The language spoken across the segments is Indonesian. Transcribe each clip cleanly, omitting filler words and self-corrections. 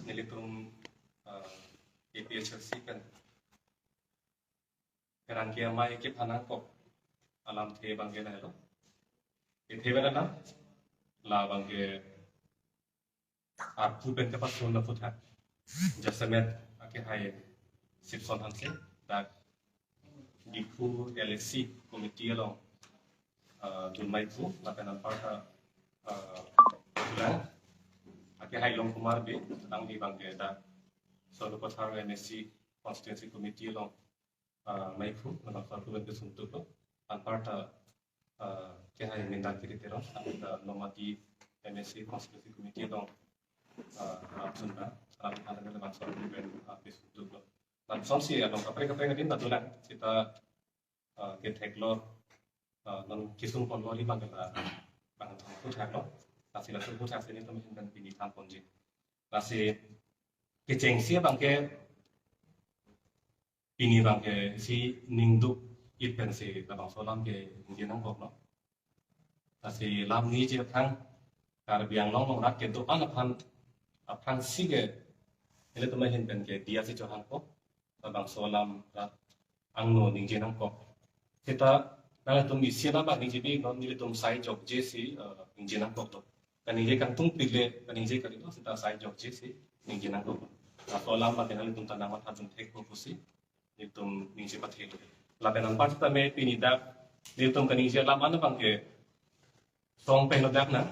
nilitum APHLC kan kerangkia mai ke panang kok alam the bangke na lo ithe bana na la bangke arpu ben ke pas na futha jasamet ake hai sipson hanse dak diku LSC komite lo junmai tu la penan parta bulan ake hai long kumar be tang di bangke da solo pathar MSC constituency committee lo mai fu na partu ben suntu lo an parta ke hai minda kiritero da nomati MSC constituency committee lo sunna ada dalam soal ben suntu lo dan sonsi ano kapre ngadin na tulan kita ke teklor non kisung pon lori bangla bang fu thak lo nasi langsung fu thak sini temen kan pini tan ponji nasi ke jengsi bangke pini bangke si ningdu it ben si labang solam ke nginang kok lo nasi lam ni je thang kar biang long rat ke to apan si ke ele temen ben ke dia si johan kok labang solam rat angno nginang kok kita nang tum isi na ba ningjibi non nili tum sai jok jesi nginang kok to kanije kan tung pile kanije kan itu kita sai jok jesi nginang kok atau lama dengan itu tanaman hatung teknik kusi itu ningsi pathil labenan part tame pinida itu kanije lama na bangke song pe nodak na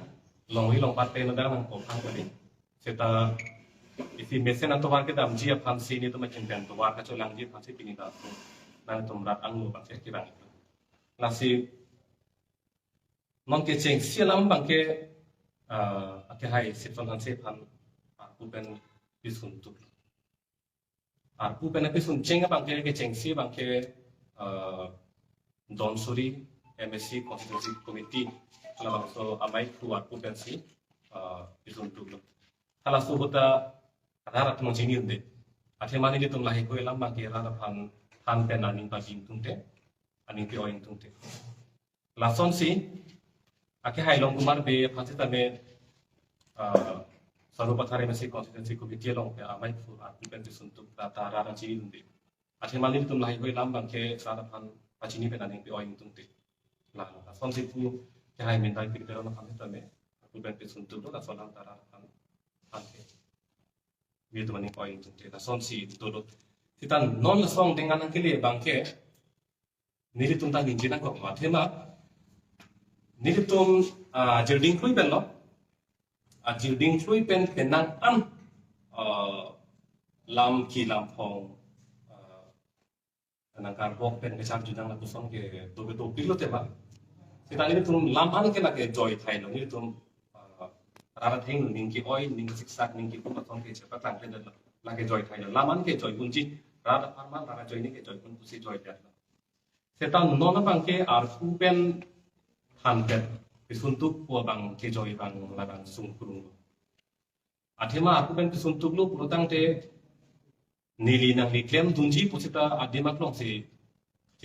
long part pe nodak nang kopang kali kita isi mesen atau war kita amji apam sini itu macam ben to war kaco langji pasti pinida nang tum rat anglu bangke kirang itu nasi non ke ceng sialam bangke ake hai sipson hanse pan bukan bisuntuk arpu penapi sunceng bangke ke cengsi bangke don suri MSC constituency committee kalau bangso amai ku arpu pensi bisuntuk lo kalau suhuta rara tumong jini unde ate mani di tum lahi ko elam bangke rara pan pen aning paging tungte aning pi oing tungte lason si ake hai long kumar be phansi tame Sarupathare MSC constituency committee long ke amai fu arpu pen suntuk data rara chini unde ate mani tum lahi ko elam bangke rara pan pachini pen aning pi oing tungte la son si fu ke hai mentai pi pero na phansi tame arpu pen suntuk lo la solang tara pan panke itu mani oing tungte la son si todo kita non song dengan angkile bangke nili tum ta ninjina ko mathema nili tum jilding kui pen lo jilding kui pen kenang an lam ki lam phong nang kar bok pen ke chak judang la kusong ke to pilo te ba kita nili tum lam an ke la ke joy thai lo nili tum rara theng ning ki oi ning siksak ning ki tum patong ke chepa tang ke la ke joy thai lo lam an ke joy kunji rara farman rara joy ni ke joy kun kusi joy te setan nona bangke arpu pen hanpet bisuntuk po bang ke joy bang labang sungkurung athema arpu pen bisuntuk lu purutang te nili nang li klem dunji pusita adima klong si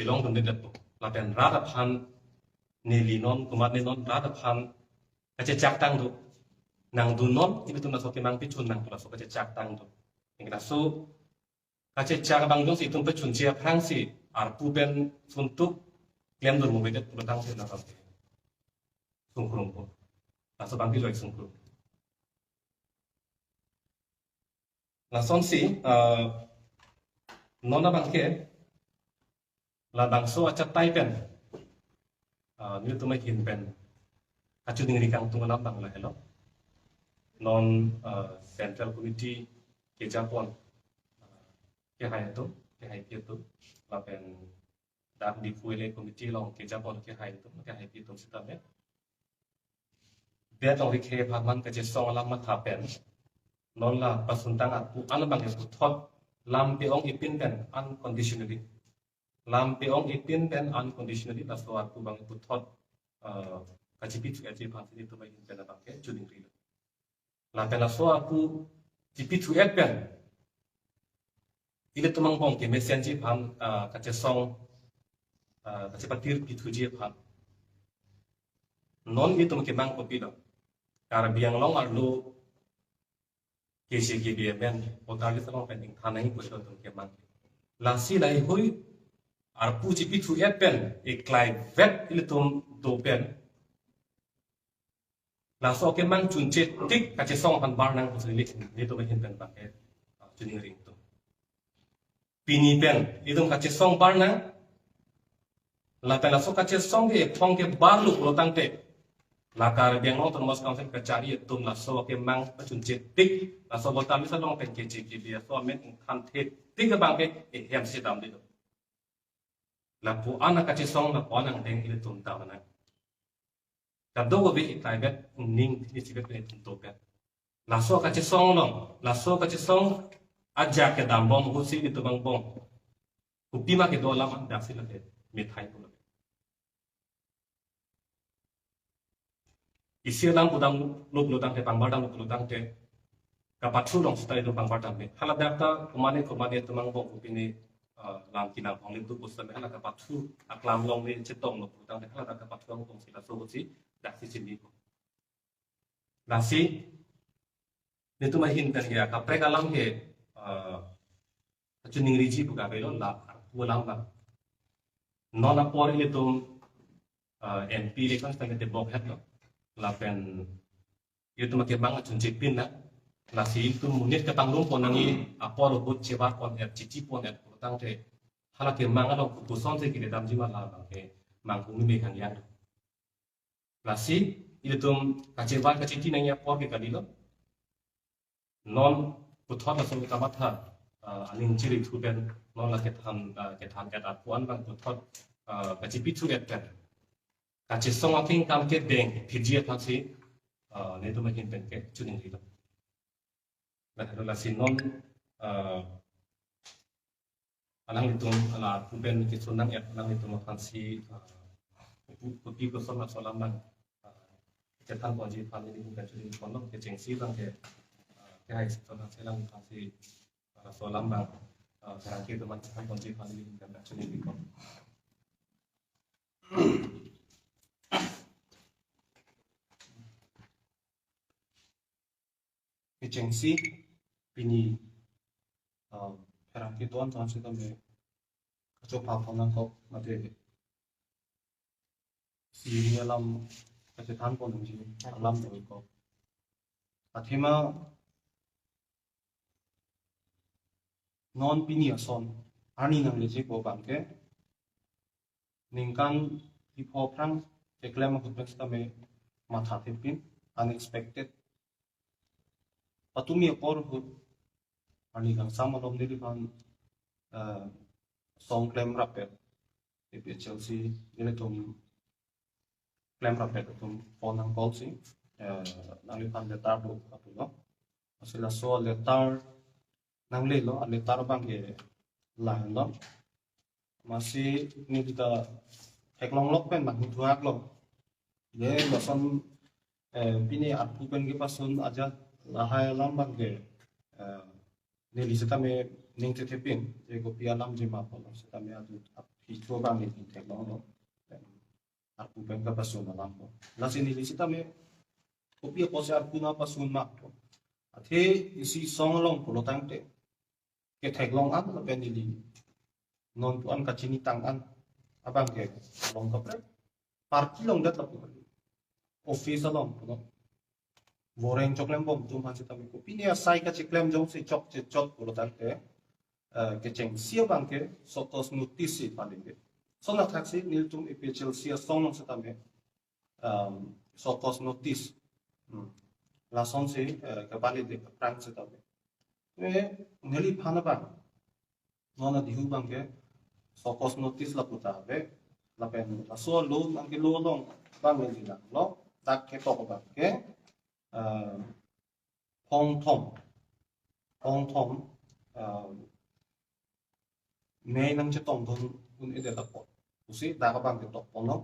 long dun det po laben rada phan nili non kumat ne non rada phan kache chak tang do nang du non ibitum na soke mang pichun nang pula so kache chak tang do ingna so kache chak bang dong si tum pechun chia phang si arpu pen suntuk klem dun mo bedet purutang si na pasti sungkurung po laso bang piloi sungkurung lason si nona bangke la bangso acat tai pen ni tumai hin pen acu ding rikang tungalam bang la hello non central committee ke japon ke hai itu la pen dak di fuele committee long ke japon ke hai itu sitame dia tong rikhe phaman ke song alam ma tha pen non la pasuntang arpu alabang ke thot lam pe ong ipin pen unconditionally lam pe ong ipin pen unconditionally la so arpu bang pu thot kachipi chu achi phansi to bai pen la ke chuding ri la pen la so arpu chipi chu et pen ile tumang bong ke message phan ka song ka patir pi thu je phan non mi tum ke mang ko pi do kar biang long ar lu KCKB men otali salong pen ing thanai ko to ke man la si lai hui ar pu chi pi thu et pen e klai vet il tum do pen la so ke man chun che tik ka che song han bar nang ko li ni to hin pen ba ke chuning ring to pini pen idum ka che song bar nang la ta la so ka che song ke phong ke bar lu ro tang te la kar biang ong ton mas kang sen ka chari tum la so ke mang pa chun che tik la so botam mi sa long pen ke chi ki bia so men kan the tik ka bang ke e hem si dam di do la pu ana ka che song la po nang deng il tum ta na ka do go bi kai bet ning ni chi bet tum to pe la so ka che song long la so ka che song aja ke dam bom hu si itu bang bom ku pi ma ke do la ma da si la ke mi thai ko isi lam udang luk lutang te pang badang luk lutang te kapatsu dong sta itu pang badang me hala dakta kumane tumang bong upini lam kinang hong lim tu pusam hala kapatsu aklam long ni cetong luk lutang te hala dakta kapatsu dong bong sila so si dak si sini ko nasi itu mahin kan ya kapre kalam ke chuning riji buka belo la ulam ba nona por ile tum MP le kan sta te bok het no lapen itu makin banget cuncipin na nasi itu munir ke tanggung ponangi apor but cebar pon cici pon utang te halak ke manga lo kuson se kile dam jiwa la ke mangkung ni kan yang nasi itu tum kacebar kaciti nanya por ke kadilo non puthot la sumi kamatha aling ciri tu ben non la ke than ke puan bang puthot kacipi tu ke kaci song ating kam ke deng pijia thasi ne to makin pen ke chuning hilo la sinon alang itung ala puben ke sunang et alang itung makansi pupi ko som so lamban ke tan ko ji phan ni ke chuning kono ke chengsi bang ke hai so na selang kansi so lamban ka ke to man tan ko ji phan ni ke chuning ko Kecengsi pini perang kituan tuan kita me coba pernah kau mati si alam kecetan pun sih alam dari kau akhirnya non pini ason ani nang leji kau bangke ningkan di perang keklaim aku kita me mata tipin unexpected patumi apor hut ani kang sama lom diri kan song claim rapet ipi Chelsea ini tum claim rapet tum phone ang call si nang pan letar do apulo asila so letar nang le lo letar bang ke la lo masih ni kita heklong lok pen mak tuak lo ye losan bini apu pen ke pasun aja lahai alam bangke nili seta me ning te tepin je ko pi alam je ma polo seta me adu hitro bang ni te lo aku pen ka pasun alam ko la se nili seta me ko pi ko se aku na pasun ma ko athe isi song long ko lo tang te ke thek long an la pen nili non tu an ka chini tang an abang ke long ka pre parki long dat la ko office long ko Voreng choklem bom tum han sita mi ko pini asai ka chiklem jong si chok che chot ko tan te ke cheng sia bang ke sotos notice palinge so na taxi nil tum epechel sia song sita me sotos notice la son se ka pali de prang sita me ngeli phana ba nona dihu bang ke sotos notice la puta be la pen la so lo bang ke lo long bang me la lo tak ke to ba ke phong thom ngay nang che tong thon un ede la po usi da ka bang ke to pono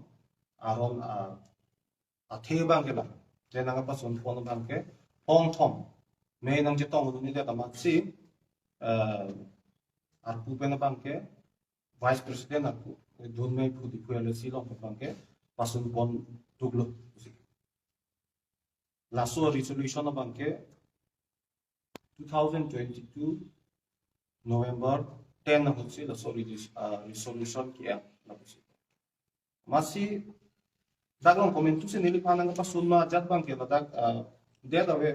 aron a the bang ke la je nang pa son pono bang ke phong thom ngay nang che tong un ede ta ma si ar pu pe na bang ke vice president ar pu dun me pu di pu ele si long bang ke pasun pon duglo la so resolution bang ke 2022 November 10 na hutsi la so resolution ki ya la hutsi masih dagang komentu se nili panang pa sunma jat bang ke badak det awe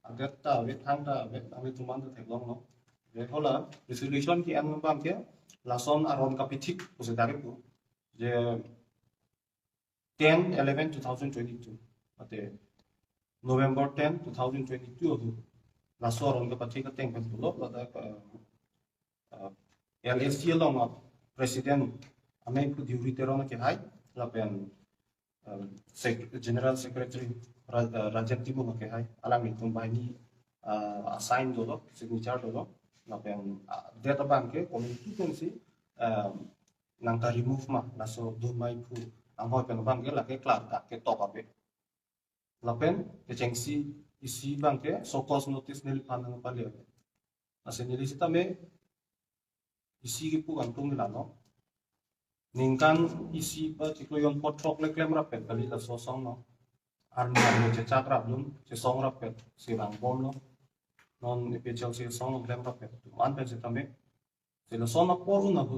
agat ta awe thang ta awe ami tuman ta theklong no de hola resolution ki an bang ke la son aron kapitik use dari pu je 10/11/2022 ate November 10 2022 adu la so aron kapitik teng pen tulo badak LSC long president amai pu diuri terona ke hai la pen General Secretary Rajat Tibu ke hai alang itu bahini assign dulu signature dulu la pen data bank ke community pun si nangka remove mah laso do mai pu angho pen bank ke la ke klar ta ke top ape la pen ke cengsi isi bank ke so cause notice nil panang pali ape asen nili sita me isi ki pu antung la no ningkan isi pa ciklo yon potrok le klem rapet kali la sosong no arni arni ce cakra blum ce song rapet si rang bom no non epechel si song klem rapet man pen se tame se la sona poru na bu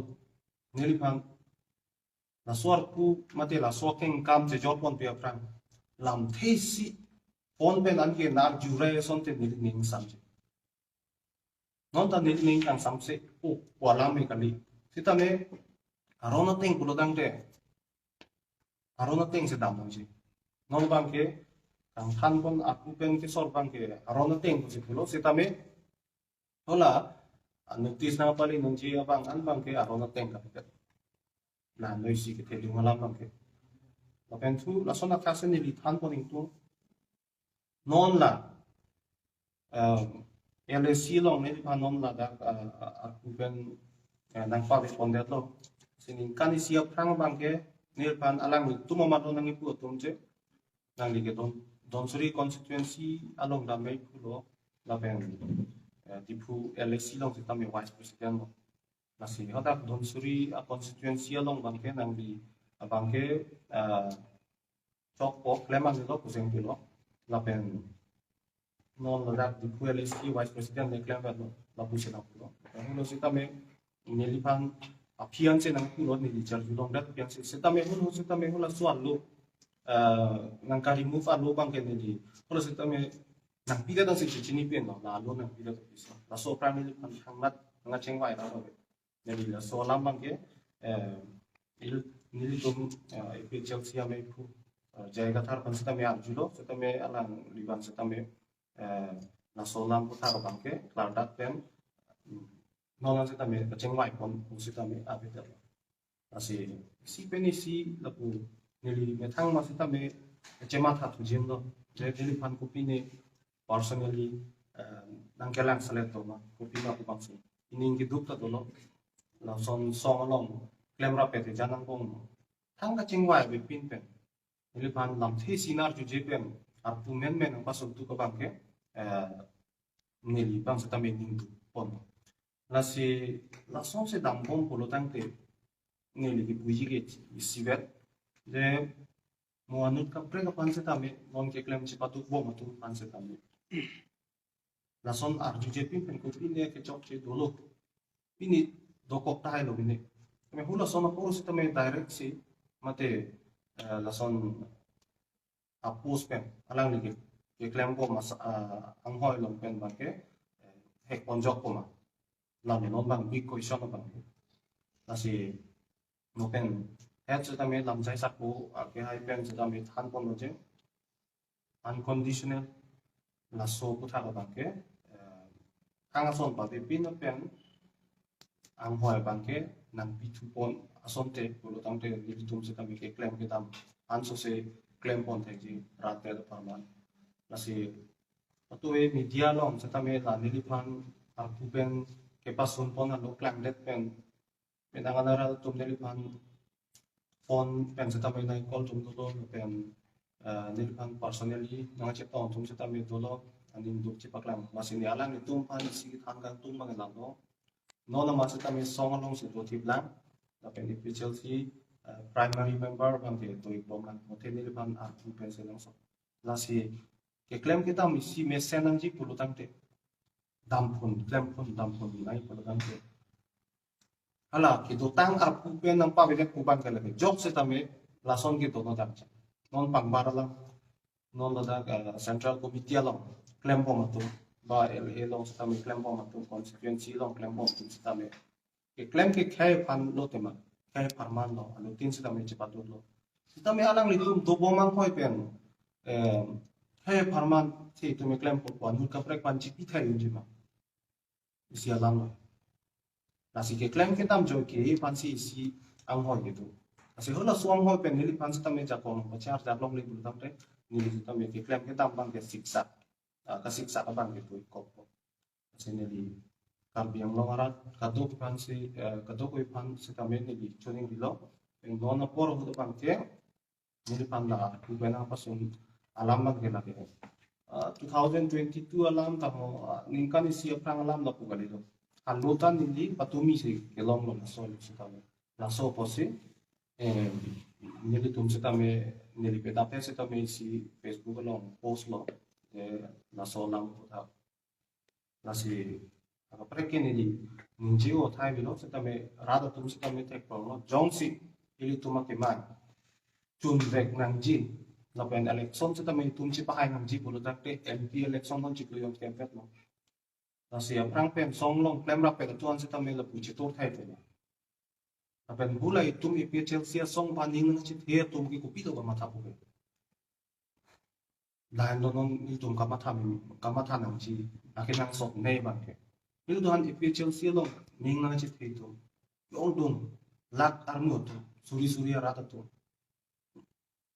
nili pan la suar pu mate la soking kam ce jor pon pe prang lam thesi pon pen an ke nar jure son te nili ning samje non ta nili ning kang samse o wala me kali sitame arona teng pulo dang de arona teng se dam ji non bang ke kang than kon aku pen ke sor bang ke arona teng ko se pulo se tame hola notice na pali nung ji abang an bang ke arona teng ka pet na noi si ke theli malam bang ke la pen thu la sona klase ni li than kon tu non la LSC long ni pa non la da aku pen nang pa responded lo sinin kan isi prang bang ke nil pan alang ni tu mama don nang ipu tum je nang li ke don suri constituency along da mai pulo la pen tipu LSC long kita me vice president lo nasi hada don suri constituency along bang ke nang li bang ke chok pok lemang lo kuseng pilo la pen non la tipu LSC vice president ne klem lo la pusena pulo lo sita me nili pan apian se nang pulo ni dijar julong dat pian se setame hula suan lo nang ka remove alo bang ke ni hula setame nang pida dan se chini pen no la lo nang pida to bisa la so prime ni pan hangat nga chengwai la ro ni la so lam bang ke il nili tum epe chelsea ame pu jaiga thar pan setame ar julo setame alang liban setame la so lam pu thar bang ke klar dat pen non se tame chengwai pon se tame abita asi si penisi lapu nili methang ma se tame chema tha tu jin do je nili pan kopi ne personally nangkelang select to ma kopi ma kupang si ining ki duk ta to lo la son song along klemra pe te janang bong thang ka chengwai be pin pen nili pan lam the sinar ju je pen ar tu men men pa so tu ka bang ke nili bang se tame ning du pon nasi langsung se dampung puluh tangte ni lagi puji ke sivet de mo anut ka pre ka panse tame non ke klem chipatu bo matu panse tame lason arju je pin pen ko pin ke chok che dolo pini dokok tai lo bine me hula sona ko se tame direct si mate lason apus pen alang lagi ke klem ko mas anghoi lo pen ba ke hek ponjok ko ma làm để non bằng big question bằng nasi no pen head se tame lam jai sak bu ke hai pen se tame than pon je unconditional la so ku tha bang ke kang son pa be pin pen ang hoi bang ke nang pi thu pon ason te lo tang te li tum se tame ke claim ke tam an so se claim pon the ji rat te pa man nasi tu e media long se tame la ni pan ar pu pen ke pasun pon alo klang let pen penangaral tum nili pan phone pen se tamai nai call tum dolo pen nili pan personally nang che ton tum se tamai dolo anin duk che paklang masini alang ni tum pan si than kan tum mang la no no na ma se tamai song along se do tip lang la pen ni chelsea primary member bang ke to ik bom lang mote nili pan ar tum pen se lang so la si ke claim ke tam si me senang ji pulutang te dampun nai pada dampun. Hala kita tang arpu pen nang pa bede kuban kala ke jok se tame lason kita no dak non pangbar lang non da central committee lang claim po matu ba LA long se tame claim po matu constituency long claim po matu se tame ke claim ke khai pan lo tema khai parman lo alo tin se tame cepat lo se tame alang litum do bomang khoi pen khai parman ti tumi claim po wan hul kaprek pan chi pi thai unji ma isi alang lo nasi ke klaim ke tam jo ke pansi isi ang hoi gitu nasi hola suang hoi pen nili pansi tam meja kong pachar jablong li bulu tam te nili tam ke klaim ke tam bang ke siksa ka siksa ka bang gitu kok nasi nili karbi yang longarat kadok pansi kadok oi pansi tam nili chuning bilo eng dona por hu bang ke nili panda ku bena pasun alam bang ke lagi 2022 alam tamo ningkan isi aprang alam la pugali do Anggota nili patumi si kelong lo naso si kami naso posi nili tum si kami nili pedape si kami si Facebook lo post lo naso lang puta nasi apa preke nili njiwo thai bilo si kami rada tum si kami tek lo jong si ili tuma kemai chun vek nang ji la pen election si kami tum si pakai nang ji bulu tak te MP election non ciklu yon kempet lo nasi aprang pen song long klem rap pen tuan se tamela puchi tor thai te apen bulai tum iphl sia song paning na chit he tum ki kupi do ma tha pu dan non ni tum ka ma tha nang chi akinang sok nei ban ke il dohan iphl sia long ning na chit he tum yong dum lak armu tu suri rata tu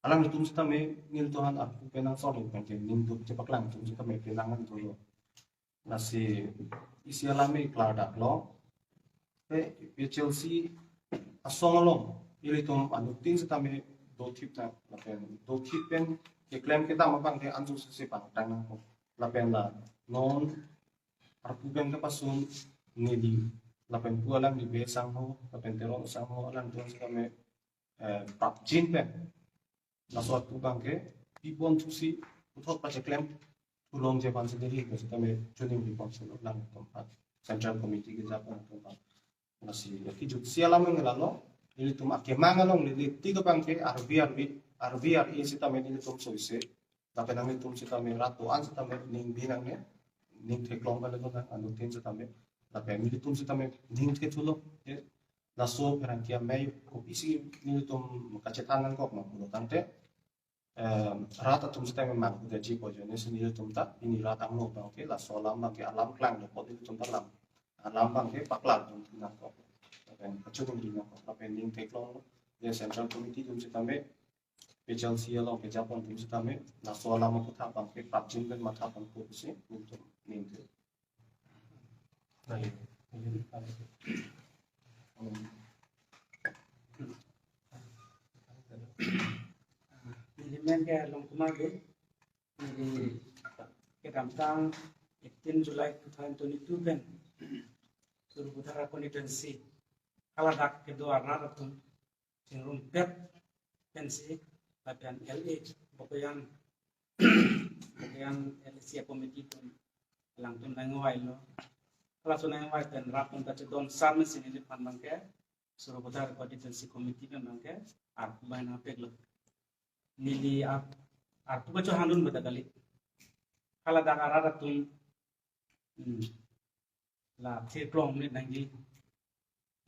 alang tum se tame nil dohan arpu penang sol pen ke ning tu cepak lang tum se tame penangan tu lo nasi isi alami klada lo Chelsea asong lo ili tum anu tin se tame do tip ta la pen do tip pen ke claim kita mapang ke anju se pang tang ko la pen la non arpu pen ka pasun ni di la pen pu alang di be sang ho la pen terong sang ho alang tuan se tame pap jin pen la so tu bang ke pipon tu si uthot pa che claim tulong je pan sendiri ke kami tuning di pon solo lang tempat central committee ke japon tempat nasi ki jut sialam ngelalo ili tum ake mangalong li tiga bangke RVR si tame ili tum soise tapi nang tum si tame ratu an si tame ning binang ne ning theklong kan lo anu tin si tame tapi ili tum si tame ning the tulo naso perang kia mai ko isi ili tum kacetangan kok ma tante rata tum kita memang udah jipo jadi sendiri tum tak ini rata mau bang ke la solam bang ke alam klang lo pot itu tum tak alam bang ke paklar tum tidak kok tapi kacau tum tidak kok tapi ending take long dia central committee tum kita me pejal sia lo pejapon tum kita me la solam aku tak bang ke papjin kan mata bang ko sih untuk minggu nah ini Elemen ke long kumage di kedamtang 18 Julai 2022 ben suruh putara konstituensi kala dak kedua ratum cenderung pet pensi bagian LA bagian LC komiti pun langtun nangwai lo kala sunangwai ben rapun ta don sam sini di pandang ke suruh putara konstituensi komiti ben bangke aku main apek lo nili artu baca handun beda kali kala dakara ratum la theklong ni nangi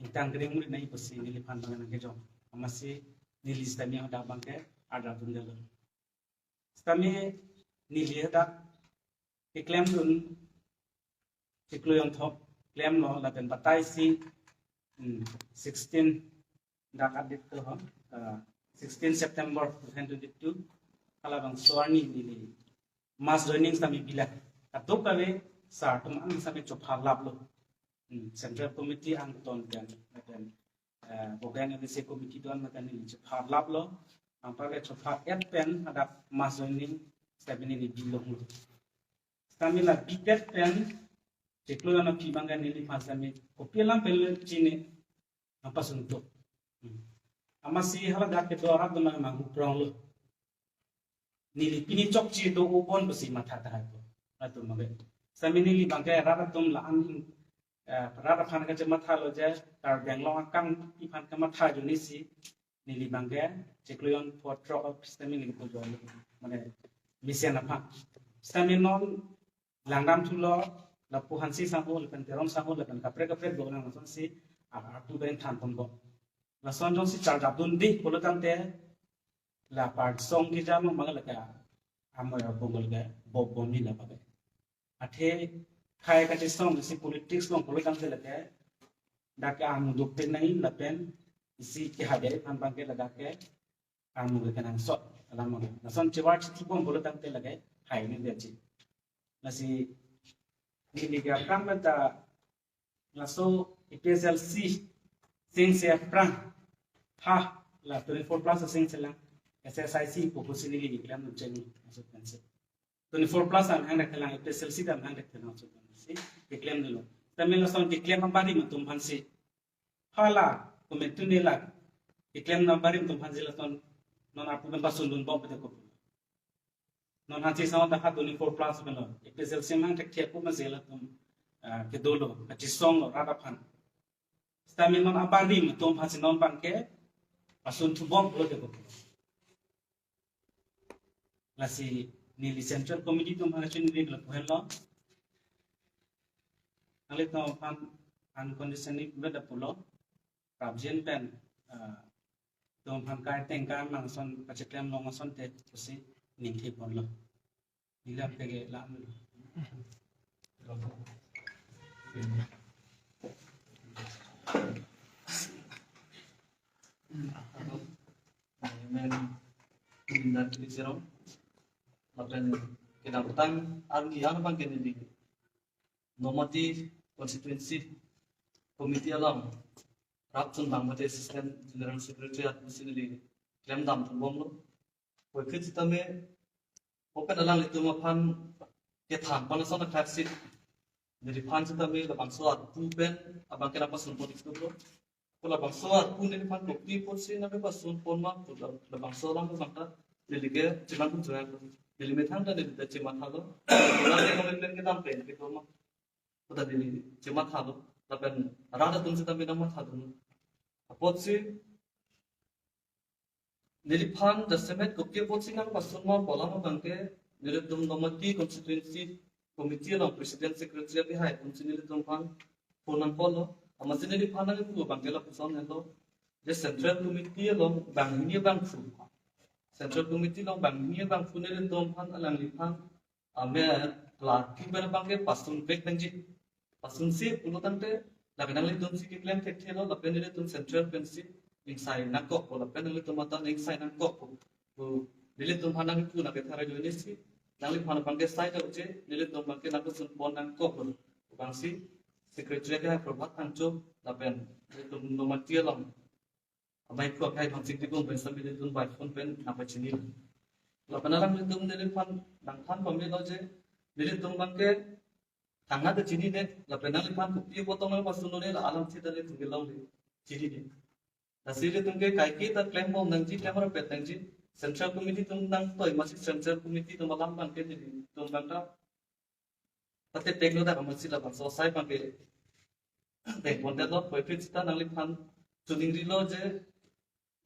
intang greng ni nai pasi nili pandang nang kejo amasi nili stami ada bangke ada tundelo stami nili ada claim dun ikloyon thop claim no la ben batai si 16 dakadit to 16 September 2022 kala bang suarni nili mass joining sami bila katok kave sartum ang sami chopha lablo central committee ang ton dan bogan LC committee don makan ni chopha lablo ang pare chopha et pen ada mass joining stabini ni bilong sami la bidet pen jeklo na pibanga nili pasami kopilam pel chine apasunto amasi hala dak ke doa rak dona mangu prong lo nili pini chok chi do upon besi matha ta ko atu mabe seminili bangke rara tum la an rara phan ka matha lo je tar benglong akam iphan ka matha juni si nili bangke chekloyon potro of seminili ko jo mane misian apa seminon langdam tulo la puhansi sahu lepen terom sahu lepen kapre do nang son si tu ben than pon ko la son jong si char jabun di polotan te la part song ki jam magal ka amoy bongol ga bob bondi la pabe athe khai ka song si politics long polotan te la ke dak am dukte nai la pen si ki habe pan pan ke laga ke am ga kan so ala mo na son chiwat si bom polotan te la ke hai ni de chi la si ni liga kamata la so ipsl c sing se prang ha la 24 plus sing se lang SSIC proposal ni iklan no cheni masuk kanse 24 plus an hang rakhala ipsl c dam hang rakhala masuk kanse iklan dilo tamil son iklan mambari matum phansi hala komentu ni la iklan mambari matum phansi la son non apu ben pasun dun bom pete ko non hansi sama ta 24 plus belo ipsl c mang tak thia ko mazela tum ke dolo ati song rada phan stamina non abari matum phansi non pangke pasun tu bom lo de ko lasi nili central committee tu mana chuni leg la pohelo ale to pan unconditionally beda pulo rabjen pen to pan kai tengka mang son pacheklem long son te kusi ningthi ponlo nila pege la Pindah ke Sirau, lapan kedaputan argi yang bang kini normatif konstituensi komite alam rapsun bang mate asisten general secretariat mesin di klaim dam tu bom lo, waktu kita me open alang itu mapan kethan panasan klaksit jadi pan kita me lapang soat puben abang kenapa sunpon itu lo. Kalau bangsa pun ini pan bukti pun sih nabi pasun pun mah kalau bangsa orang tu bangsa delige cuman pun jual deli metang dah deli cuman halo kalau dia kalau beli kita ambil kita mah udah deli cuman halo tapi rada tu sih tapi nama halo apa sih deli pan dah semet bukti pun sih nabi pasun mah pola mah bangke deli tu nomati konstituensi komite lah presiden sekretariat dihai pun sih deli tu pan ponan polo masih di panang itu bang kelak pesan itu, jadi central committee lo bang ini bang fu, central committee lo bang ini bang fu ni dompan alang lipan, ame laki bang bang ke pasun pek benci, pasun si pulau tante, lagi nang litum si kiklem kecil lo, lapen ni litum central pensi, insai nakok, lapen ni litum mata insai nakok, bu litum panang itu nak kita rayu ini si, nang lipan bang ke sai tu je, litum bang ke nak sun pon nakok, bang si sekretariat perbuat hancur, lapen itu nomor tiga lam. Baik kuat kait hancur itu pun pensam itu baik pun pen apa jenis. Lapen orang itu menjadi pan dangkan pemilu je, jadi tu bangke tangga tu jenis ni, lapen orang pan bukti potong orang pasun ni alam cerita ni tu gelau ni jenis ni. Nasib itu ke kait kita klaim bom nangji klaim orang pet nangji, central committee tu nang toy masih central committee tu malam bangke jadi tu bangka tapi teknologi dah masih dapat selesai pakai teknologi lo, pergi kita nangli pan tuning rilo je,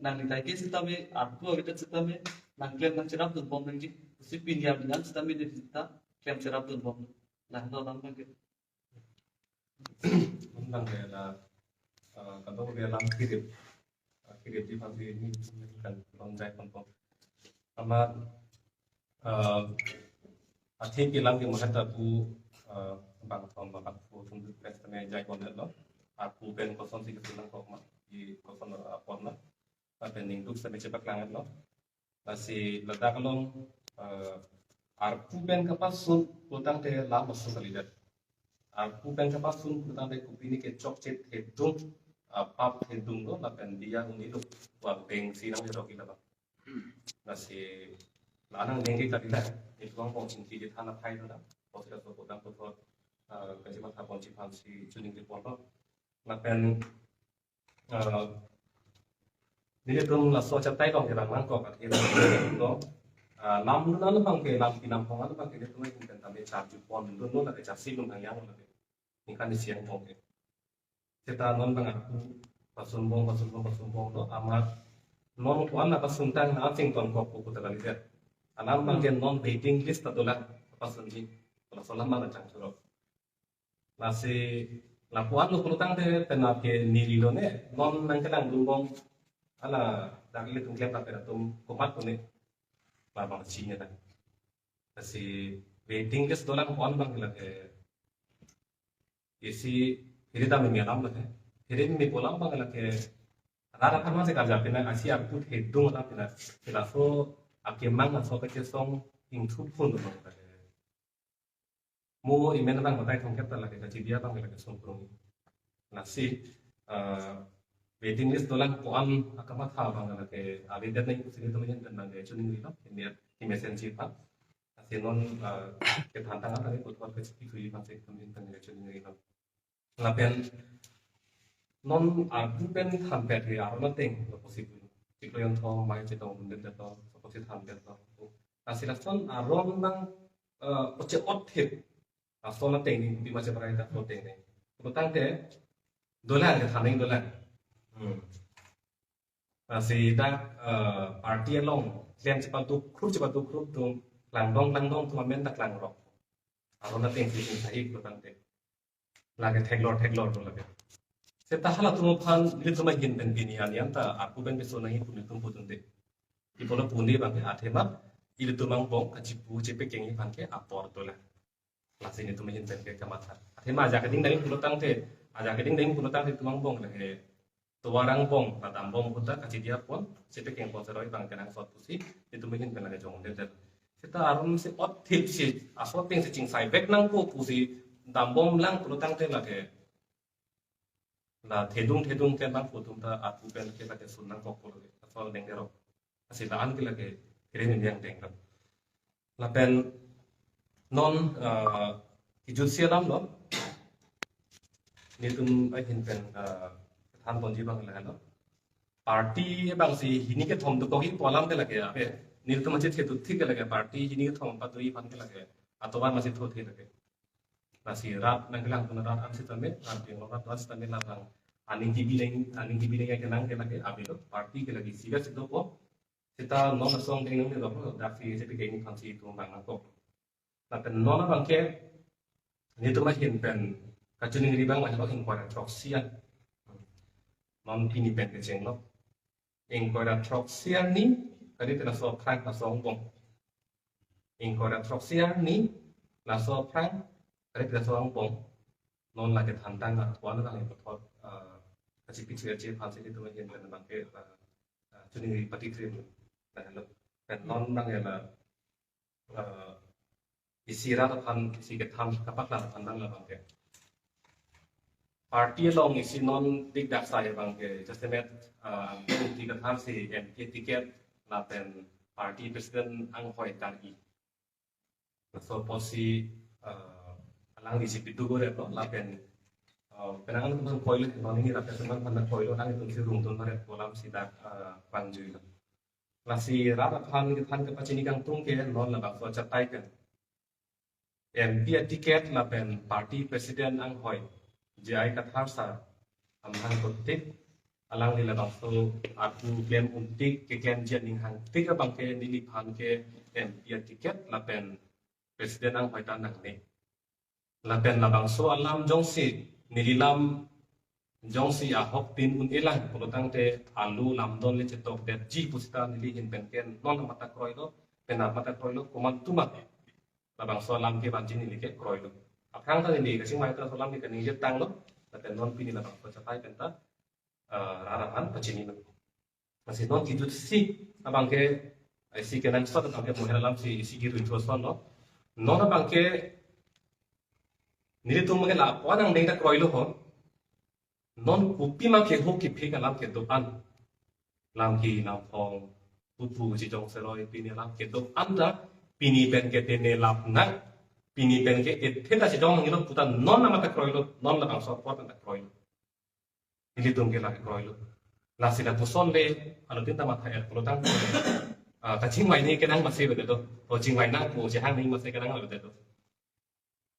nangli taiki kita me, aku kita kita me, nang klaim nang cerap tu bom nangji, si pinjam dengan kita me di kita klaim cerap tu bom, nah lo nang pakai. Tentang dia kalau dia lang kirim di pagi ini kan lonjai pun amat akhir kilang yang mengatakan aku bang tom bang aku untuk presiden jai konten lo aku ben kosong sih ketulang kok mak di kosong apa lah tapi ningduk sampai cepat langat lo masih ledak long aku ben kapasun utang teh lama sekalidat aku ben kapasun utang teh kupini ke cok cet hedung pap hedung lo tapi dia uniduk buat beng sirang di roki lah masih lanang dengki kadila itu orang ponsing di tanah Thai tu dah posisi tu potong potong kerja mata ponsing pansi tuning di potong lapen ini tu lah soal Thai dong kita mangkok kita itu lam lu nalo bang ke lam kinam pong nalo bang ke dia tuh mungkin tapi charge pon lu nalo lagi charge belum yang nalo ini kan di siang pong ke kita non bang aku pasumbong lo amat non kuan apa suntang na cing ton kok ku ta kali dia anam bang ke non waiting list adalah pasunji kalau salah mana cang suro masih lakuan lu perlu tang de penat ke niri lo ne non nang kelang lumbong ala dari itu kelihatan tapi datum kumat tu ne labang cinya kan masih waiting list dolang kuan bang ke isi ini tak mengalam lah ini mi polam bang ke rara kan masih kerja pina asia aku hidung lah pina pina so akemang atau kecesong ingtup pun tu bang mu imen bang batai tongket lah ke dia bang ke songkrong nasi waiting list dolang kuan akamat hal bang ke abi dan naik kusini tu menyen dan bang ke cuning ni lah ini messenger pak nasi non kita hantar apa ni buat ke cipi kui bang ke kemudian ke cuning ni lah lapen non aku pen hampir di arah teng lo possible jika yang tahu main cerita mungkin cerita seperti hampir tahu nasi lason aron bang oce othip asal teng di macam berada asal teng ni betang te dolar ke tanah dolar nasi dah parti long klaim cepat tu krup tu langdong tu mamen tak lang rok aron teng di sini betang te lagi teglor tu lagi setahala tuh pan itu cuma hinten binian yang tak aku ben besok nanti pun itu pun tunde di pola puni bangke athema itu tuh mangbong kacipu cepe kengi bangke apor tu lah masih itu cuma hinten ke kamata athema aja keding dari pulau tang te aja keding dari pulau tang itu mangbong lagi tuarang bong batam bong puta kaci dia pun cepe kengi pon seroi bangke nang sot pusi itu cuma hinten lagi jong dan kita arum si ot tip si asal ting si cing sai bek nang po pusi dambom lang pulau tang te lagi lah thedung ke bang putung ta aku ben ke lagi sunang kok puluh asal dengerok asal taan ke lagi keren yang dengar lah ben non hijau sialam lo ni tum ahin ben than ponji bang lah lo party bang si ini ke thom tu kohi polam ke lagi ape ni tum macam thedut thik ke lagi party ini ke thom patui pan ke lagi atau ban masih thot lagi nasi rat nanggelang penerat am sistemnya nanti orang rat sistemnya nanglang aning gibi yang kenang lagi abilo party ke lagi siga situ po kita non song dengan ni loh dari sepi ini fancy itu bang aku tapi non bang ke ni tu macam pen kacuning ribang macam orang kuara troksian non ini pen keceng loh kuara troksian ni tadi telah so prank pasong bong kuara troksian ni lah so prank tadi telah so bong non lagi tantang lah kuala lah yang betul kasih picture aja fancy itu macam pen bang ke cuning pati krim dan non bang ya lah isi rata pan isi ketam kapak lah pandang lah bang ke party long isi non big dark saya bang ke justimet di ketam si MP tiket lah pen party presiden ang hoi kari so posi alang isi pitu gore lo lah pen penangan tu poilo non ini rakyat teman pandang poilo nang itu si rung tuan maret kolam sidak panjui lo nasi rata pan ke pacini kang tung ke non lah bang so catai kan MP tiket lah pen party presiden ang hoi jai kathar sa amhang kotik alang nila bang so aku klaim untik ke klaim jen ning hang tiga bang ke nili pan ke MP tiket lah pen presiden ang hoi tanang ni lah pen lah bang so alam jongsi nililam jongsi ahok tin un elang pulutang te alu lamdon le cetok de ji pusita nili hin pen ken non mata kroy lo pen mata kroy lo kuman tumat labang solam ke banjin ini ke kroy lo aprang ta ini kasing mai tra solam ni kan ni tang lo tapi non pini labang so capai penta rarapan pacini lo masih non kijut si abang ke si ke nang sot abang ke moheralam si giru itu son lo non abang ke nili tum ke la panang dei ta kroy lo ho non kupi ma ke ho ki phe ka lam ke do an lam ki lam phong pupu ji jong seroi pini lam ke do an da pini pen ke tene lap na pini pen ke theta si dong ngilo putan non na mata kroilo non la bang so pot na kroilo ili dong ke la kroilo la sila puson le alo tinta mata er pulotang kacing mai ni kenang masih betul, oh cing mai nak mau jahang ni masih kenang betul.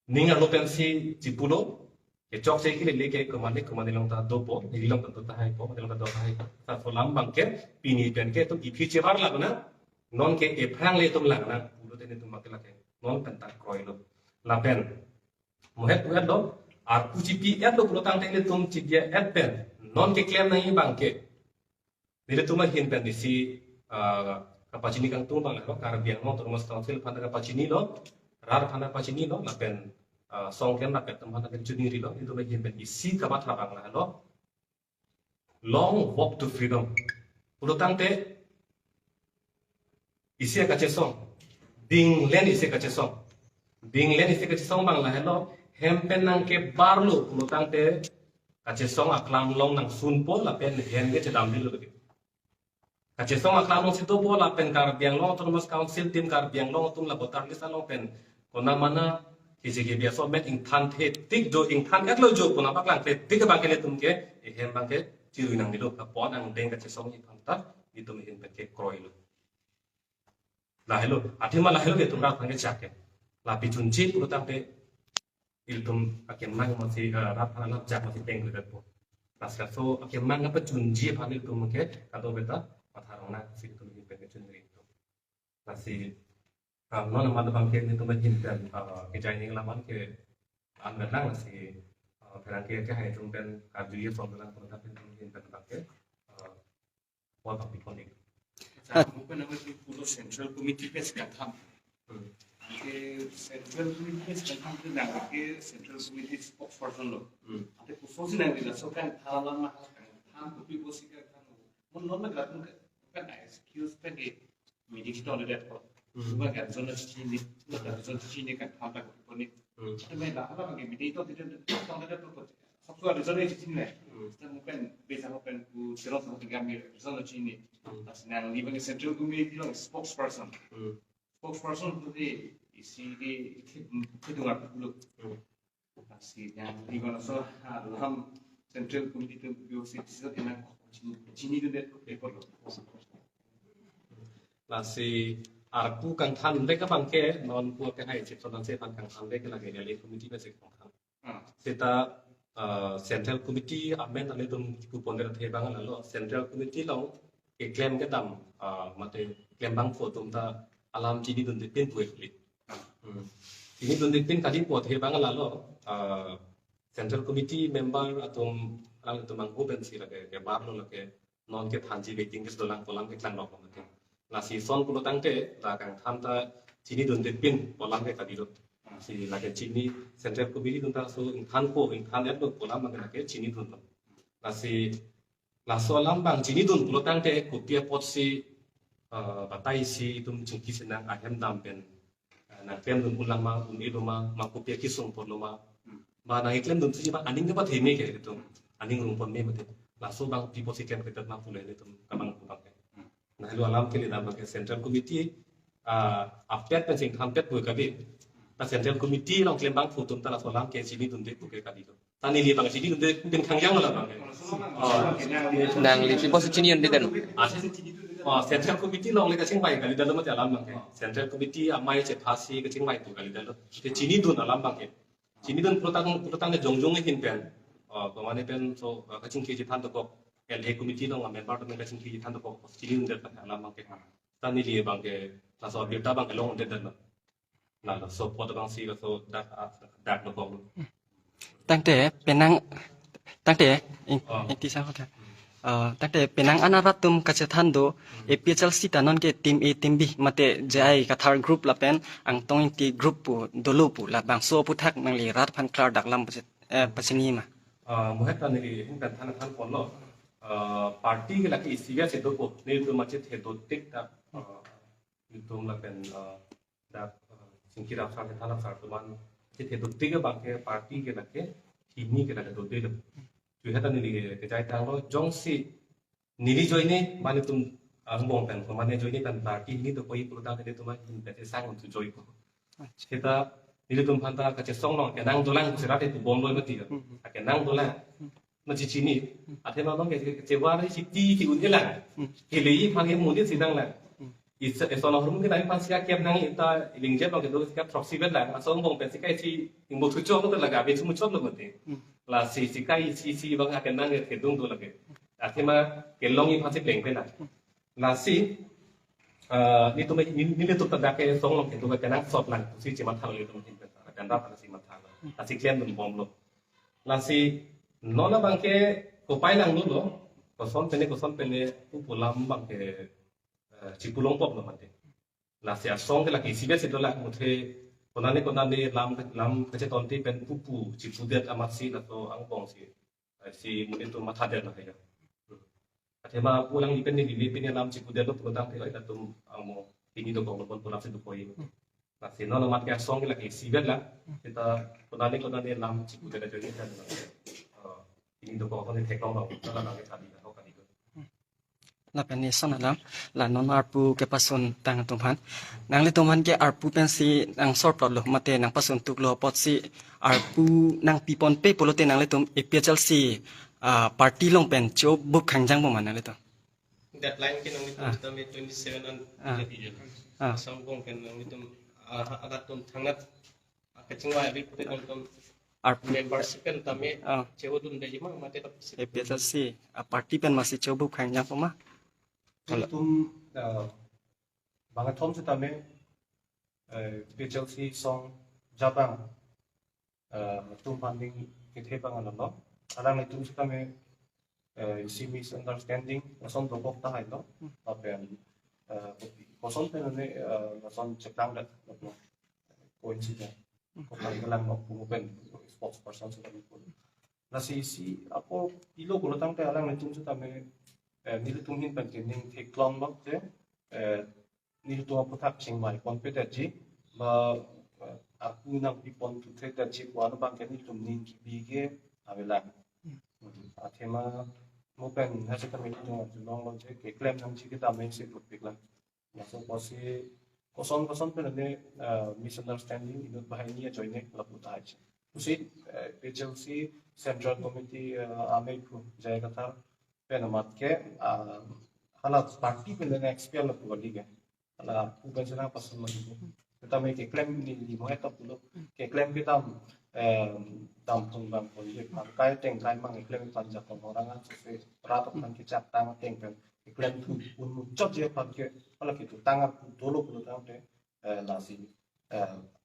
Ninga lo pensi cipulo, ke cok saya kira leke kemana long ta dopo, ni long ta hai po, long ta do hai, ta solam bangke, pini penke tu ipi cebar lah na, non ke eprang le tum lang na, ulo tene tum makin lake, non pentak kroi lo, lapen, mohet uat lo, aku cipi et lo ulo tang tene tum cikia et pen, non ke klaim na bangke, ni tu mah hin pen di si kapacini kang tum bang lo, karbiang mo terus council pada kapacini lo, rar pada kapacini lo, lapen song kem rakyat tempat nak juni rilo itu bagi yang isi kabat labang lah lo long walk to freedom urutang te isi kace song ding len isi kace song bang lah lo hempen nang ke barlo urutang te kace song aklam long nang sunpo lapen hen ke cedam dilo begitu kace song aklam long situ po lapen karbiang long terus council tim karbiang long tum labotar lisa long pen kona mana किसी के बिया सो में इंथान थे तिक जो इंथान एक लो जो पुना पकलांग थे तिक बांके ले तुमके एहेम बांके चिरु नंग दिलो पॉन अंग देंग का चेसोंग इ फंता इ तुम हिन पे के क्रोय लो लाहेलो आथिमा लाहेलो के तुमरा फंगे चाके ला पिचुनची पुरता पे इल तुम अके मंग मसी रात फना लब जाक मसी पेंग ले पो नासका सो अके मंग पे चुनजी फाने तुम के कादो बेटा पथारोंग ना सि तुम हिन पे के चुनरी तो नासी non nama bangke ni tu macam kan kerja ini laman ke anda nang si perangkat ke hai tu kan kerja from dalam kontrak itu mungkin kan bangke buat apa pun ini. Mungkin nama itu pulau Central Committee pes katham. Ke Central Committee pes katham tu nak ke Central Committee spokesperson lo. Ada khusus ni nanti lah so kan halaman mah kan kopi bosi kan mun non nak lakukan kan excuse kan ke meeting itu ada dekat. Cuma kan zona sini kan apa pun ini. Tapi lah apa bagi media itu tidak ada tu. Satu ada zona sini lah. Kita mungkin bisa mungkin ku cerita sama dengan zona sini. Tapi yang ni bagi Central Committee itu spokesperson. Spokesperson tu di isi di kedua dulu. Tapi yang di mana so dalam Central Committee itu biasa tidak sini tu dia perlu. Nasi aku kang tan mereka bangke non buat ke hai cip sodan sepan kang tan mereka lagi dari komiti basic kang tan. Kita Central Committee amen ale tum ku ponder the bang lalu Central Committee long ke claim ke dam mate claim bang fo tum ta alam jini dun de pin puek lit. Ini dun de pin kali po the bang lalu Central Committee member atum lang tum ang open si lagi ke bar lo lagi non ke thanji waiting ke dolang kolam ke klang lo mate. Nasi son pulo tangke la kang tham ta chini dun de pin polam ke kadiro si la ke chini Central Committee dun ta so than ko than et do polam ma ke chini dun nasi la so lam bang chini dun pulo tangke kupia pot si batai si tum chingki senang ahem dam pen na pen dun ulang ma uni do ma kupia kisung polo ma na iklem dun si ba aning ke ba theme ke gitu aning rum pon me mate la so bang people si ken ke ma pule le tum kamang putang nah lu alam ke lidam ke Central Committee apet pen sing hampet bu kabi ta Central Committee long klem bang futum ta la solam ke sini tunde bu ke kabi to tani li bang sini tunde pen kangyang la bang nang li posisi ni yun din Central Committee long le ka sing bai kali dalam ma alam bang ke Central Committee amai che phasi ke sing bai tu kali dalam ke sini dun alam bang ke sini dun protang ne jongjong hin pen pemane pen so ka sing ke jitan to ko LA Committee long member to me ka sing ke jitan to ko sini dun de alam bang ke tani li bang ke la so beta bang long de dan la so pot bang si so dak no koตั้งแต่เป็นนางตั้งแต่อินทิสาเขาตั้งแต่เป็นนางอนารัตุมกัจจันโดเอพีเอลซีตานนเกทีมเอทีมบีมาเตเจไอกับทาร์กรุ๊ปละเป็นอังตงอินทีกรุ๊ปปูดลูปูละบางโซพุทักนังลีรัฐพันคลาดักลำปัจจุบันมามุฮัตตานี่หินกันท่านคนละparty के लगे इसी वजह से तो को नहीं तो मचे थे तो टिक तक तो मतलबเป็นดักสิ่งที่เราทำในท่านสารตัวมันที่เทตุติกบางแค่ปาร์ตี้กันนะแค่ทีนี้กันนะตัวเดียวจุดที่ตอนนี้กระจายทางเราจงสินิริจอยนี่มันตุ้มมองเป็นมันเนี่ยจอยนี่เป็นปาร์ตี้นี่ตัวคนญี่ปุ่นต่างกันตัวมันเป็นสร้างมันตัวจอยก็kitaนิริตุ้มพันธะกระจายส่งน้องแค่นั่งตัวล่างเสร็จแล้วตัวบอมลอยมาตีกันแค่นั่งตัวล่างมันจีจีนี่อาทิตย์เราต้องแค่เจ้าว่าที่ตีที่อุ่นนี่แหละเฮลี่พันธุ์มุนที่สีดังแหละ Sono mungkin tadi pas siak kiam nang ita lingjet lo gitu siak proxy bet lah asal ngomong pensi kai si imbo tujuh lo tuh laga abis semua cot lo berarti lah si kai si bang akan nang kedung tuh lagi akhirnya kelong ini pasti pengpen lah lah si ini tuh terdapat song lo gitu kan sot lah si cuma thal itu mungkin dan dapat si mathal lah si kian tuh bom lo lah si nona bangke kopai nang lo koson pene pulang bangke cipulong pop namanya. Lah si asong ke lagi sibet itu lah mute konane lam kece tonti pen pupu cipudet amat si atau angpong si mute itu mata dia lah ya. Adema pulang di pen di pen lam cipudet itu pedang ti itu amo ini to kong pulang situ koi. Lah si nono mat ke asong ke lagi sibet lah kita konane lam cipudet itu kan. Ini to kong konane tekong lah kita lagi tadi lah kali itu. La penni sona lam la non arpu ke pasun tang tumhan nang le tumhan ke arpu pensi nang sor lo mate nang pasun tuk lo pot si arpu nang pipon pe polote nang le tum epchal si party long pen cho buk khangjang bo man le to deadline ke nang itu 27 an jadi sambung kan nang itu ada tum thangat kecingwa bi pute nang tum arpu membership kan tame cewo dun de jima mate tap epchal si party pen masih cho buk khangjang po ma tum banga thom se tame PHLC song jabang tum funding ke thebang lo alang tum se tame si misunderstanding son robok ta hai lo apen koson pen ne son cheklang dat lo coincident ko panggalang mo pen spokesperson se tame na si apo ilo ko tang te alang tum se tame nilutung hin pagkining teklong mak te nilutung aputak ching mai kon pe daji ma aku nang pipon tu te daji ko ano bang nilutung ning kibige avela athema mo pen hase kami nilutung long long te ke claim nang chi kita main se put pikla na so posi koson pe ne misunderstanding inut bahani join ne la putai usi PHLC central committee ame pu jaya kata penamat ke halat party pendana XPL tu bagi ke ala bukan senang pasal lagi kita make claim di mo eta pulo ke claim kita tampung bang poli kai teng kai mang claim panja kon orang an se rato kan ke chat tang teng pen claim tu un chot je pan ke ala ke tu tangar dolo pulo tang te la si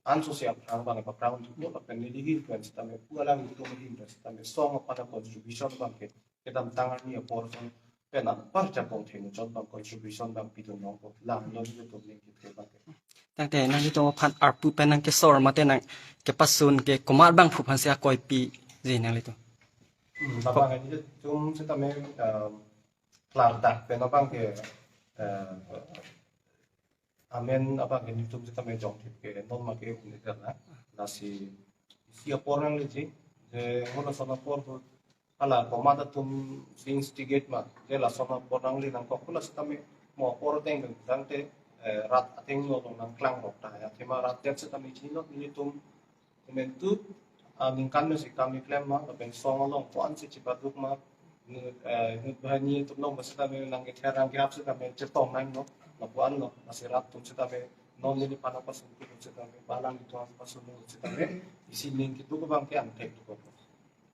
an sosial prang bang pa prang tu lo pen ni di influence tame puala ngi to mi influence tame song pada contribution bang ke kedam tangar ni portion pena parcha kong thenu chot bang contribution bang pitu nong ko lang lo ni to ni ke bang tang te nang to phan arpu pen nang ke sor mate nang ke pasun ke komar bang phu phan sia koi pi ji nang le to bang ni tum se tame klar dak pena bang ke amen apa ke ni tum se tame jong ke non ma ke ni karna nasi sia porang le ji je hola sana por ala komada tum instigate ma de la soma porang li nang kokula stame mo por teng dang te rat ateng no nang klang rok ta ya thema rat tek stame chino ni tum mentu ning kan me sikam klem ma ben song long pon si chipaduk ma nut bahani tum no stame nang ke therang ke ap stame chetong nang no ma puan no asirat tum stame non ni pana pasun tum stame balang itu pasun stame isi ning kitu ko bang ke am tek ko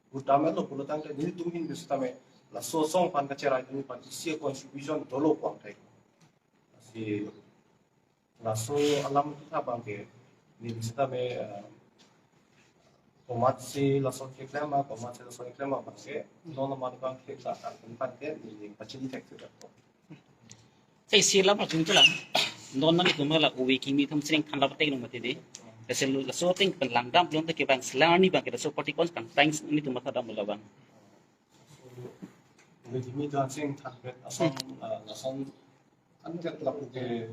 utama lo pulo tang ni tum hin bis tame la so song pan ka chera ni pan si contribution dolo kwang thai si la so alam ta bang ke ni bis tame komat si la so ke klama komat si la so ke klama bang ke no ma bang ke ta kan pan ke ni pachini tek tu sai sila ma chung chula non nan ko mala uwi kimi thum sring khan la patek no mate de Resel la so ting pelang dam belum ke bang selani bang ke so party kon kan thanks ni tu mata dam lawan ni kimi dan sing than bet asom la son an ket la ke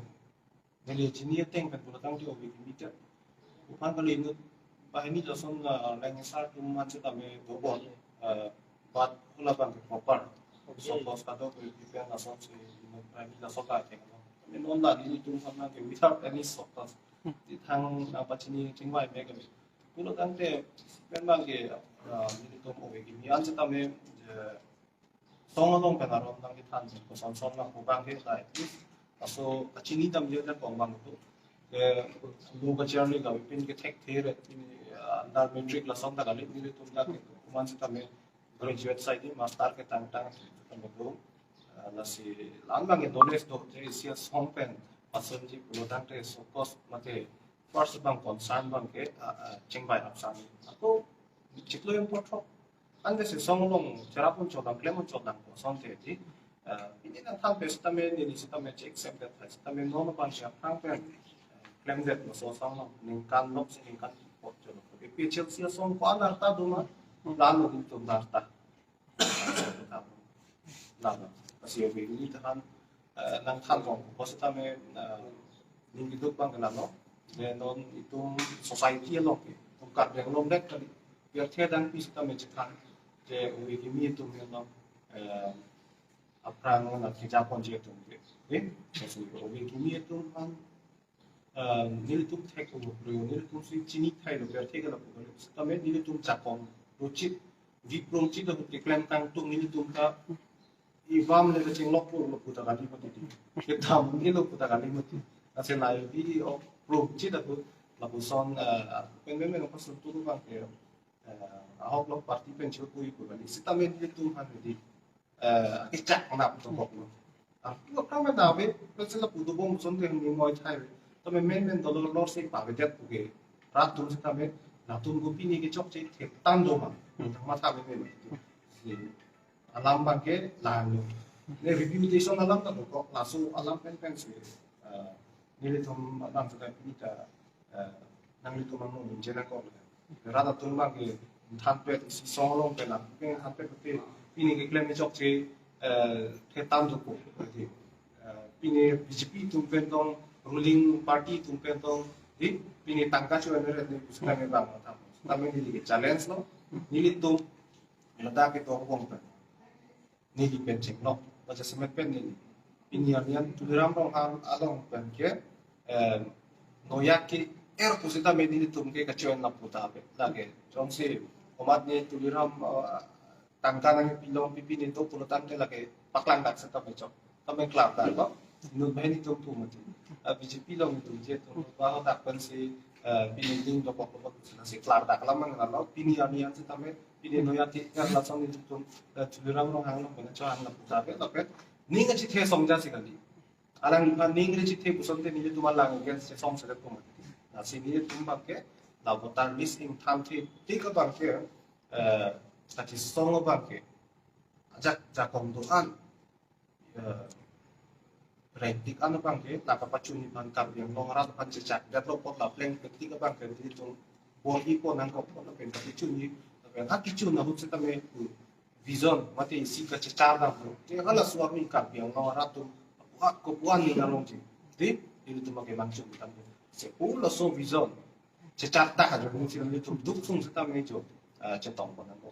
ni chini teng kan pulo tang ti uwi kimi ta upan kali ni bahini la son lang sa tum man se tame do bo bat pula bang ke proper so bos ka do ke dipen la son se ni prami la so ka ke ni non la ni tum sama ke without any sort di thang pachini chingwai me ke pulo tangte penbang ke ni to mo ke mi an ta me song long pe na ron tang ki than ko son son na ko bang ke sai so chini tam je na kong bang tu lu ka journey ka pin ke thek the dar metric la som ta gali ni tu da ke kuman se tame graduate side ni master ke tang tang tam tu la si lang bang ke knowledge to je sia som pen person ji pulo tang te so cost mate first bang concern bang ke ching bai ap sang to chiklo yung potro ande se song long charapon chodang klemon chodang ko som te ji ini na tham pe stame ni si tame check sem that stame no no pan sia tham pe claim that no so song no ning kan lok se ning kan pot jo no pe pe chel sia song ko anar ta do ma lan no din to nar ta lan asi yo be ni ta han nang tham ko ko se tame ning gi duk bang kan no le non itung society lo ke tung kat yang lom dek tadi biar the dan pi stame chekhan je wi gi mi tum no aprang na kita konjek tu ni so wi gi mi tum kan nil tum thek ko nil tum si chini thai lo biar the ga la ko stame nil tum chakon ruchit vi prong chi da ke klem kang tum nil tum ka iwam le ching lok pu lo pu ta ga di pa ti ke tham ni lo pu ta ga ni mo ti ase lai vi o prong chi da pu la pu son pen men ko sun tu ba ke ahok lok parti pen chu ku ku ni stame nil tum han di cái trạng nạp trong bọc luôn lúc đó mới nào biết nó sẽ là phụ thuộc bông xuống thì mình ngồi thay tôi mình men đó là nó sẽ bảo vệ chất của cái rác tôm sẽ tham biết là tôm của pin cái chốc chế thiệt tan đồ mà thằng mà tham với mình thì làm bằng cái làm được nên reputation làm đó có là số làm pen sẽ như là tôm làm cho cái ít năng lực tôm nó mình chơi nó có rồi ra tôm bằng cái tham về thì xong luôn phải làm cái tham về cái ini ke klaim chok che the tam du ko thì pine BJP tum pen tong ruling party tum pen tong di pine tangka chu ne re usna me bang ta ta me ni ke challenge no ni li tum lada ke to bong pen ni di pen chek no ba cha semet pen ni pin yan tuliram rong han along pen ke no yak ki pusita me ni tum ke ka chen na puta pe la ke chong se omat ni tuliram tangka nang pilong pipi nito pulutan ke lagi paklang dak sa tabi chok tabi klap dak ko nu bhe ni tum tum mati BJP long itu je tu bahwa dak pen si pininding do pok pok na si klap dak lamang na lo pini anian si tabe pini no yati er la song ni tum chuliram ro hang lo ben cho hang la puta be lo pe ning chi the song ja si kali alang ning ri chi the puson te ni tu malang gen se song se ko mati na si ni tum ba ke la botan mis in tham thi ti ka bang ke tadi songo bangke ajak jakong doan rentik anu bangke lapa pacuni bangkar yang nongrat pancecak dat lopot la pleng ketika bangke di tung buang ipo nang kop la pen pacuni tapi aki cun na hut setame vision mate isi ka cecar na te hala suami kap yang nongrat tu ko puan ni ngalong ti di tu make mangcung tam se pula so vision cecar ta ha jo ni tu duk sung setame jo cetong ko nang ko